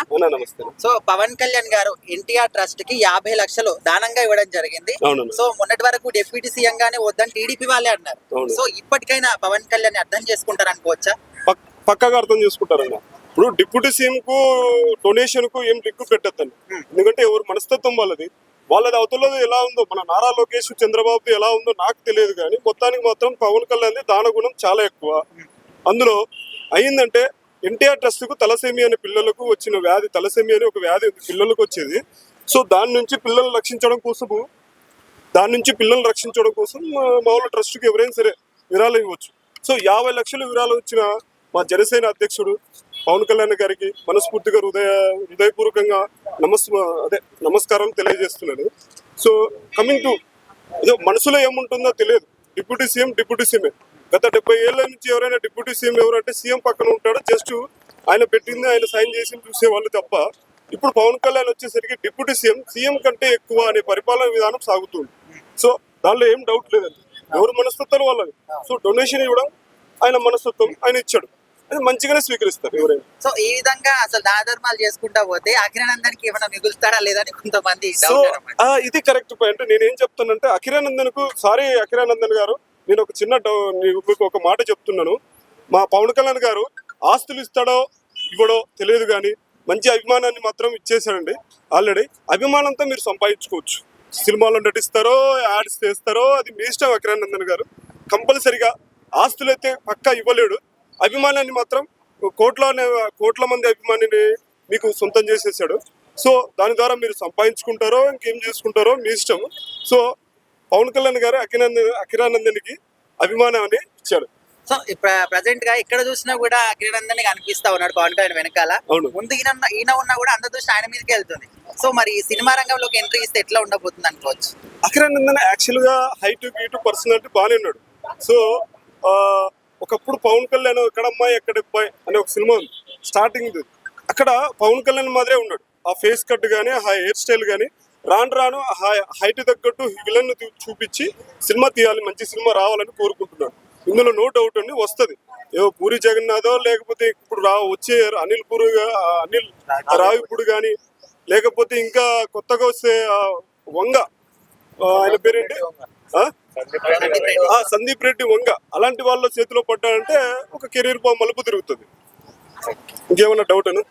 అవునా, నమస్తే. సో పవన్ కళ్యాణ్ గారు ఎన్టీఆర్ ట్రస్ట్ కి 50 లక్షలు దానంగా ఇవ్వడం జరిగింది. అవునన్నా. సో మొన్నటి వరకు డిప్యూటీ సీఎం గానే వద్దని టీడీపీ వాళ్ళే అన్నారు. అవును. సో ఇప్పటికైనా పవన్ కళ్యాణ్ అర్థం చేసుకుంటారు అనుకోవచ్చా? పక్కగా అర్థం చేసుకుంటారన్న. ఇప్పుడు డిప్యూటీ సీఎం కు డొనేషన్ కు ఏం లిక్కు పెట్టద్దండి. ఎందుకంటే ఎవరు మనస్తత్వం వాళ్ళది అవతలది ఎలా ఉందో, మన నారా లోకేష్ చంద్రబాబు ఎలా ఉందో నాకు తెలియదు, కానీ మొత్తానికి మాత్రం పవన్ కళ్యాణ్ దాన గుణం చాలా ఎక్కువ. అందులో అయిందంటే ఎన్టీఆర్ ట్రస్ట్ కు తలసేమియా అనే పిల్లలకు వచ్చిన వ్యాధి, తలసేమియా అనే ఒక వ్యాధి పిల్లలకు వచ్చేది. సో దాని నుంచి పిల్లల్ని రక్షించడం కోసం మామూలు ట్రస్ట్ కి ఎవరైనా సరే విరాళం ఇవ్వచ్చు. సో 50 లక్షలు విరాళం ఇచ్చిన మా జనసేన అధ్యక్షుడు పవన్ కళ్యాణ్ గారికి మనస్ఫూర్తిగా హృదయపూర్వకంగా నమస్కారం తెలియజేస్తున్నాను. సో కమింగ్ టు మనసులో ఏముంటుందో తెలియదు. డిప్యూటీ సీఎం గత 70 ఏళ్ల నుంచి ఎవరైనా డిప్యూటీ సీఎం ఎవరంటే సీఎం పక్కన ఉంటాడు, జస్ట్ ఆయన పెట్టింది ఆయన సైన్ చేసి చూసేవాళ్ళు తప్ప. ఇప్పుడు పవన్ కళ్యాణ్ వచ్చేసరికి డిప్యూటీ సీఎం కంటే ఎక్కువ అనే పరిపాలన విధానం సాగుతుంది. సో దానిలో ఏం డౌట్ లేదండి, ఎవరు మనస్తత్వాలు వాళ్ళది. సో డొనేషన్ ఇవ్వడం ఆయన మనస్తత్వం, ఆయన ఇచ్చాడు, అది మంచిగానే స్వీకరిస్తారు ఎవరైనా. సో ఈ విధంగా అసలు దానధర్మాలు చేసుకుంటా పోతే అఖిరానందన్కి ఏమైనా మిగులుతాడా లేదని కొంతమంది సో ఇది కరెక్ట్ పాయింట్. నేనేం చెప్తానంటే అఖిరానందన్ గారు, నేను ఒక చిన్న మీకు ఒక మాట చెప్తున్నాను. మా పవన్ కళ్యాణ్ గారు ఆస్తులు ఇస్తాడో ఇవ్వడో తెలియదు, కానీ మంచి అభిమానాన్ని మాత్రం ఇచ్చేసాడండి. ఆల్రెడీ అభిమానంతో మీరు సంపాదించుకోవచ్చు. సినిమాలో నటిస్తారో యాడ్స్ చేస్తారో అది మీ ఇష్టం. అఖిరానందన్ గారు కంపల్సరిగా ఆస్తులు అయితే పక్కా ఇవ్వలేడు, అభిమానాన్ని మాత్రం కోట్ల మంది అభిమానిని మీకు సొంతం చేసేసాడు. సో దాని ద్వారా మీరు సంపాదించుకుంటారో ఇంకేం చేసుకుంటారో మీ ఇష్టం. సో పవన్ కళ్యాణ్ గారు అఖిరానందన్కి అభిమానాన్ని ఇచ్చాడు. సో ప్రజెంట్ గా ఎక్కడ చూసినా కూడా అఖిరానందన్ కనిపిస్తా ఉన్నాడు పవన్ కళ్యాణ్ వెనకాల. ముందు ఈయన ఉన్నా కూడా అందరి దృష్టి ఆయన మీదకి వెళ్తుంది. సో మరి సినిమా రంగంలోకి ఎంట్రీ ఇస్తే ఎట్లా ఉండబోతుంది అనుకోవచ్చు? అఖిరానందన్ యాక్చువల్ గా హైట్ గీటు పర్సనాలిటీ బాగానే ఉన్నాడు. సో ఒకప్పుడు పవన్ కళ్యాణ్ ఎక్కడమ్మాయి ఎక్కడబ్బాయి అనే ఒక సినిమా ఉంది స్టార్టింగ్, అక్కడ పవన్ కళ్యాణ్ మాదిరే ఉన్నాడు. ఆ ఫేస్ కట్ కానీ ఆ హెయిర్ స్టైల్ కానీ రాను హైట్ తగ్గట్టు విలన్ చూపించి సినిమా తీయాలి, మంచి సినిమా రావాలని కోరుకుంటున్నాడు. ఇందులో నో డౌట్ అండి, వస్తుంది. ఏవో పూరి జగన్నాథో లేకపోతే ఇప్పుడు వచ్చే అనిల్ రావిపూడి కానీ, లేకపోతే ఇంకా కొత్తగా వస్తే వంగ, ఆయన పేరేంటి, సందీప్ రెడ్డి వంగ, అలాంటి వాళ్ళ చేతిలో పడ్డాడంటే ఒక కెరీర్ మలుపు తిరుగుతుంది. ఇంకేమన్నా డౌట్ అను?